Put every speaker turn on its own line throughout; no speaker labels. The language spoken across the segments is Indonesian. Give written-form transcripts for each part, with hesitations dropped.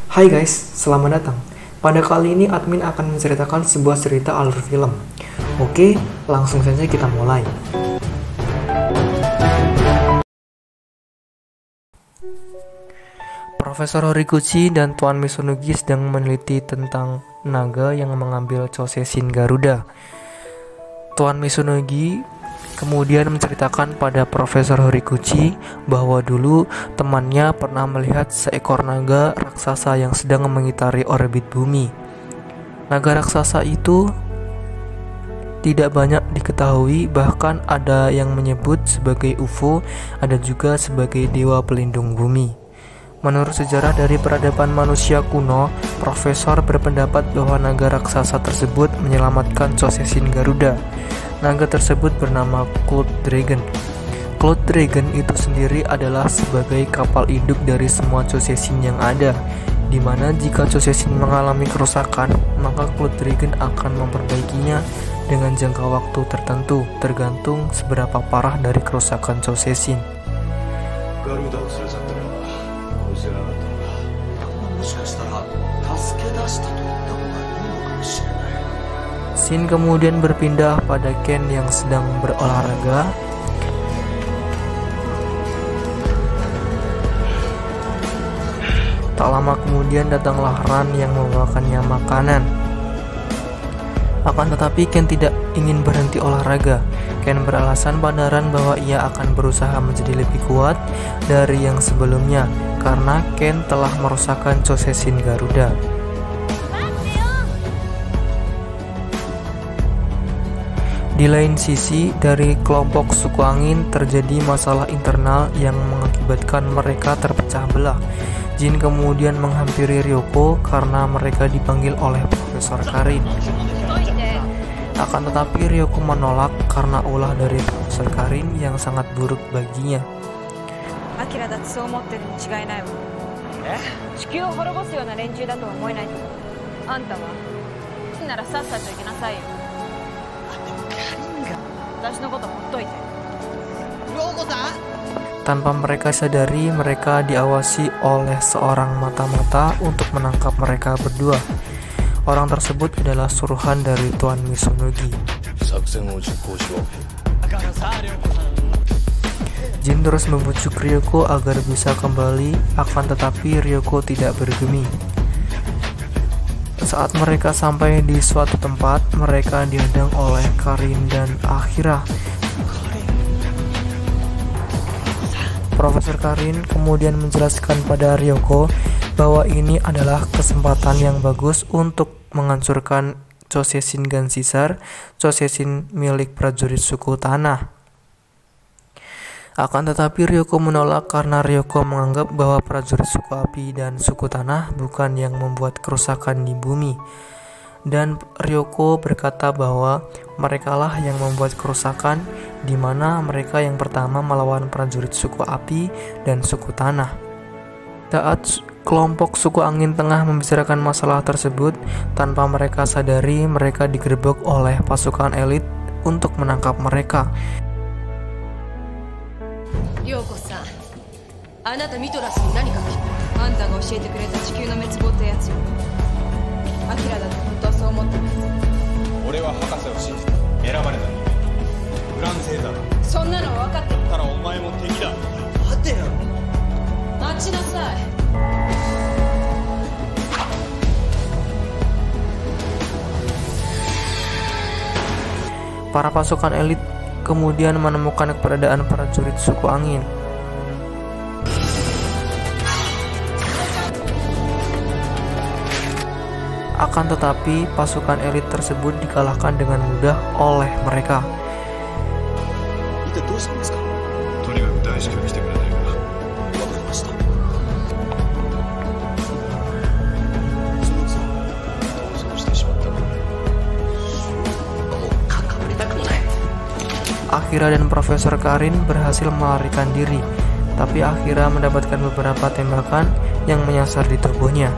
Hai guys, selamat datang. Pada kali ini admin akan menceritakan sebuah cerita alur film. Oke, langsung saja kita mulai. Profesor Horiguchi dan Tuan Misunugi sedang meneliti tentang naga yang mengambil Chosesin Garuda. Tuan Misunugi kemudian menceritakan pada Profesor Horiguchi bahwa dulu temannya pernah melihat seekor naga raksasa yang sedang mengitari orbit bumi. Naga raksasa itu tidak banyak diketahui, bahkan ada yang menyebut sebagai UFO, ada juga sebagai dewa pelindung bumi. Menurut sejarah dari peradaban manusia kuno, Profesor berpendapat bahwa naga raksasa tersebut menyelamatkan Chosesin Garuda. Naga tersebut bernama Cloud Dragon. Cloud Dragon itu sendiri adalah sebagai kapal induk dari semua Chosesin yang ada, di mana jika Chosesin mengalami kerusakan, maka Cloud Dragon akan memperbaikinya dengan jangka waktu tertentu, tergantung seberapa parah dari kerusakan Chosesin. Scene kemudian berpindah pada Ken yang sedang berolahraga. Tak lama kemudian datanglah Ran yang membawakannya makanan. Akan tetapi Ken tidak ingin berhenti olahraga. Ken beralasan pada Ran bahwa ia akan berusaha menjadi lebih kuat dari yang sebelumnya karena Ken telah merusakkan Chosesin Garuda. Di lain sisi, dari kelompok suku angin terjadi masalah internal yang mengakibatkan mereka terpecah belah. Jin kemudian menghampiri Ryoko karena mereka dipanggil oleh Profesor Karin. Akan tetapi Ryoko menolak karena ulah dari Profesor Karin yang sangat buruk baginya. Tanpa mereka sadari, mereka diawasi oleh seorang mata-mata untuk menangkap mereka berdua. Orang tersebut adalah suruhan dari Tuan Misunugi. Jin terus membujuk Ryoko agar bisa kembali, akan tetapi Ryoko tidak bergeming. Saat mereka sampai di suatu tempat, mereka dihadang oleh Karin dan Akira. Profesor Karin kemudian menjelaskan pada Ryoko bahwa ini adalah kesempatan yang bagus untuk menghancurkan Chosesin Gansisar, Chosesin milik prajurit suku tanah. Akan tetapi Ryoko menolak karena Ryoko menganggap bahwa prajurit suku api dan suku tanah bukan yang membuat kerusakan di bumi. Dan Ryoko berkata bahwa merekalah yang membuat kerusakan, di mana mereka yang pertama melawan prajurit suku api dan suku tanah. Saat kelompok suku angin tengah membicarakan masalah tersebut, tanpa mereka sadari mereka digerebek oleh pasukan elit untuk menangkap mereka.
Ryoko-san, あなたミトラスに何か聞く？あんたが教えてくれた地球の滅亡ってやつよ。アキラだって本当はそう思ってます。
俺は博士を信じた。選ばれた人間。グランセーザーだ。
そんなの分かってる。
だからお前も敵だ。待てよ。
待ちなさい。
Para pasukan elit kemudian menemukan keberadaan prajurit suku angin. Akan tetapi, pasukan elit tersebut dikalahkan dengan mudah oleh mereka. Akira dan Profesor Karin berhasil melarikan diri, tapi Akira mendapatkan beberapa tembakan yang menyasar di tubuhnya.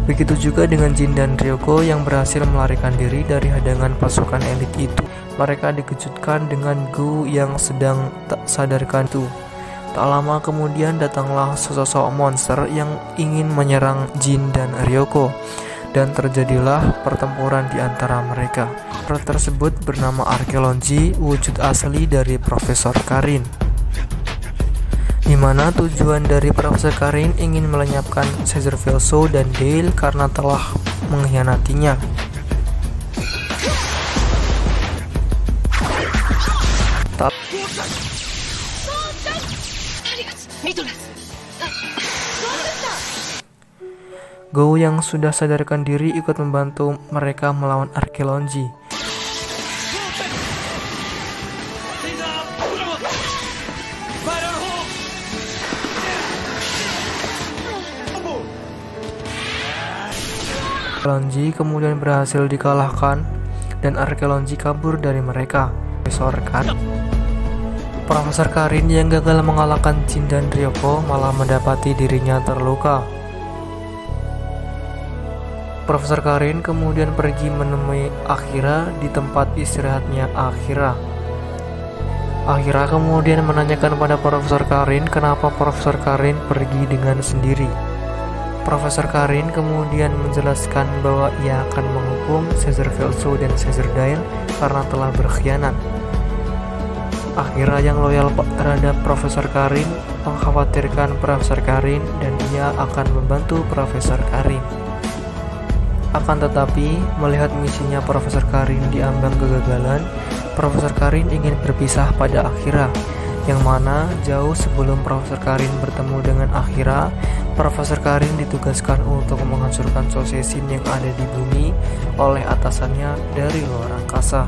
Begitu juga dengan Jin dan Ryoko yang berhasil melarikan diri dari hadangan pasukan elit itu. mereka dikejutkan dengan Gu yang sedang tak sadarkan itu. Tak lama kemudian datanglah sesosok monster yang ingin menyerang Jin dan Ryoko, dan terjadilah pertempuran di antara mereka. Monster tersebut bernama Arkeolonji, wujud asli dari Profesor Karin, di mana tujuan dari Profesor Karin ingin melenyapkan Caesar Velso dan Dale karena telah mengkhianatinya. Go yang sudah sadarkan diri ikut membantu mereka melawan Arkeolonji. Arkeolonji kemudian berhasil dikalahkan dan Arkeolonji kabur dari mereka. Profesor Karin yang gagal mengalahkan Jin dan Ryoko malah mendapati dirinya terluka. Profesor Karin kemudian pergi menemui Akira di tempat istirahatnya Akira. Akira kemudian menanyakan pada Profesor Karin kenapa Profesor Karin pergi dengan sendiri. Profesor Karin kemudian menjelaskan bahwa ia akan menghukum Caesar Velso dan Caesar Dale karena telah berkhianat. Akira yang loyal terhadap Profesor Karin mengkhawatirkan Profesor Karin dan dia akan membantu Profesor Karin. Akan tetapi, melihat misinya Profesor Karin diambang kegagalan, Profesor Karin ingin berpisah pada Akira, yang mana jauh sebelum Profesor Karin bertemu dengan Akira, Profesor Karin ditugaskan untuk menghancurkan Chosesin yang ada di bumi oleh atasannya dari luar angkasa.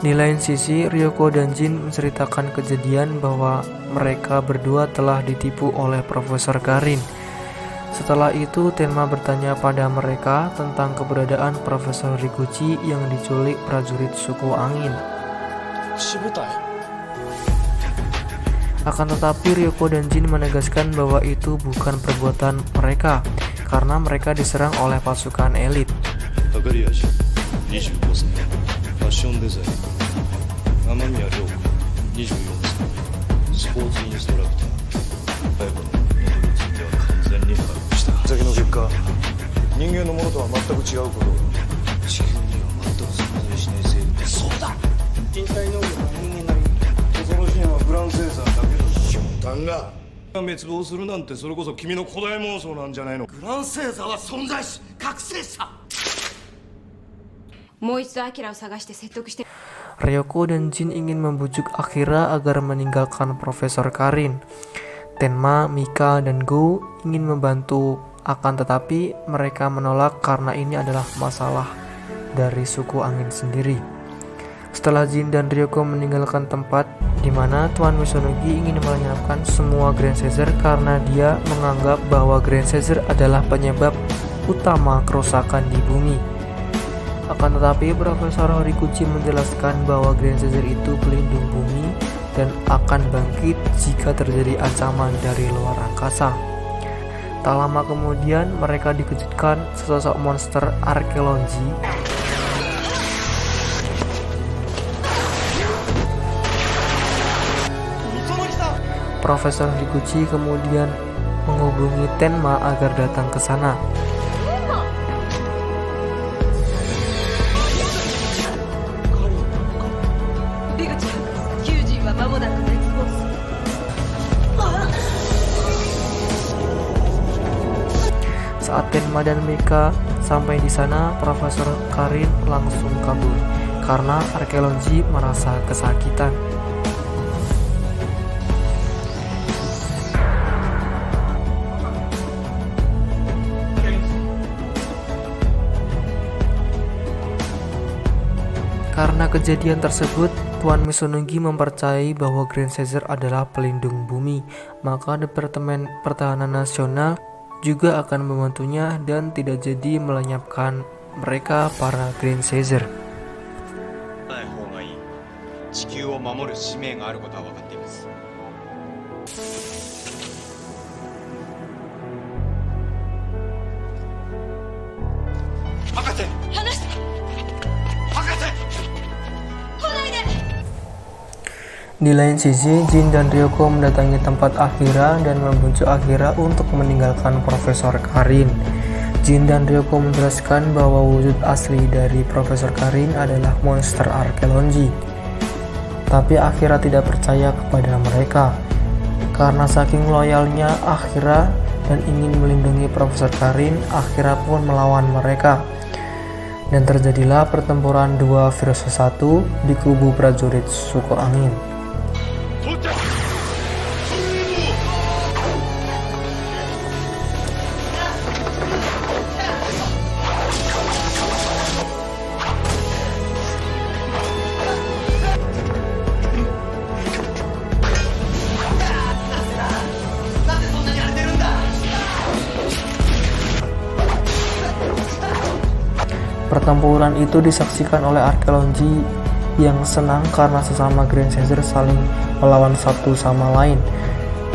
Di lain sisi, Ryoko dan Jin menceritakan kejadian bahwa mereka berdua telah ditipu oleh Profesor Karin. Setelah itu, Tenma bertanya pada mereka tentang keberadaan Profesor Rikuchi yang diculik prajurit suku angin. Akan tetapi, Ryoko dan Jin menegaskan bahwa itu bukan perbuatan mereka, karena mereka diserang oleh pasukan elit.
25歳ファッションデザイナー雨宮涼子24歳スポーツインストラクター綾子の身元については完全に把握した先の結果人間のものとは全く違うことを地球には全く存在しない生物だそうだ身体能力は人間並み恐ろしいのはグランセーサーだけの瞬間が滅亡するなんてそれこそ君の古代妄想なんじゃないのグランセーサーは存在し覚醒した
Ryoko dan Jin ingin membujuk Akira agar meninggalkan Profesor Karin. Tenma, Mika, dan Go ingin membantu, akan tetapi mereka menolak karena ini adalah masalah dari suku angin sendiri. Setelah Jin dan Ryoko meninggalkan tempat di mana Tuan Misunogi ingin melenyapkan semua Grand Caesar karena dia menganggap bahwa Grand Caesar adalah penyebab utama kerusakan di bumi. Akan tetapi Profesor Horiguchi menjelaskan bahwa Grand Caesar itu pelindung bumi dan akan bangkit jika terjadi ancaman dari luar angkasa. Tak lama kemudian mereka dikejutkan sesosok monster Arkeolonji Profesor Horiguchi kemudian menghubungi Tenma agar datang ke sana. Saat Tenma dan Mika sampai di sana, Profesor Karin langsung kabur karena Arkeolonji merasa kesakitan. Karena kejadian tersebut, Tuan Misunogi mempercayai bahwa Grand Caesar adalah pelindung bumi, maka Departemen Pertahanan Nasional juga akan membantunya dan tidak jadi melenyapkan mereka para Grand Caesar.
守る使命があることは分かっています。博士、
離して、
博士。
来ないで。
Di lain sisi, Jin dan Ryoko mendatangi tempat Akira dan membujuk Akira untuk meninggalkan Profesor Karin. Jin dan Ryoko menjelaskan bahwa wujud asli dari Profesor Karin adalah monster arkeologi. Tapi Akira tidak percaya kepada mereka. Karena saking loyalnya Akira dan ingin melindungi Profesor Karin, Akira pun melawan mereka. Dan terjadilah pertempuran 2 versus 1 di kubu prajurit suku angin. Pertempuran itu disaksikan oleh arkeologi yang senang karena sesama Grand Caesar saling melawan satu sama lain.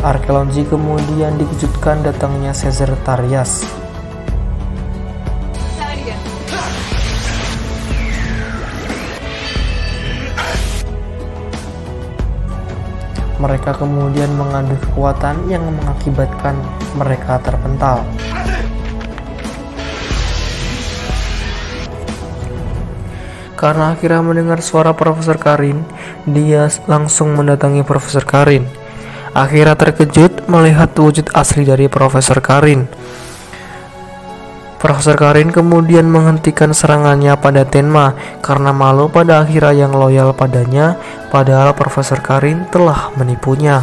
Arkeologi kemudian dikejutkan datangnya Caesar Tarias. Mereka kemudian mengadu kekuatan yang mengakibatkan mereka terpental. Karena Akira mendengar suara Profesor Karin, dia langsung mendatangi Profesor Karin. Akira terkejut melihat wujud asli dari Profesor Karin. Profesor Karin kemudian menghentikan serangannya pada Tenma karena malu pada Akira yang loyal padanya, padahal Profesor Karin telah menipunya.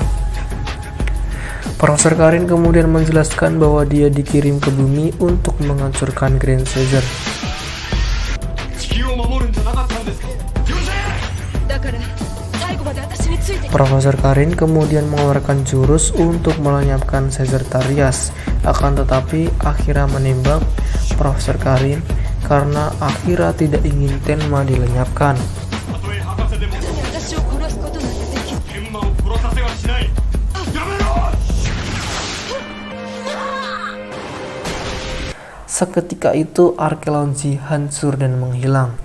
Profesor Karin kemudian menjelaskan bahwa dia dikirim ke bumi untuk menghancurkan Grand Caesar. Profesor Karin kemudian mengeluarkan jurus untuk melenyapkan Caesar Tarias. Akan tetapi Akira menembak Profesor Karin karena Akira tidak ingin Tenma dilenyapkan. Seketika itu arkeologi hancur dan menghilang.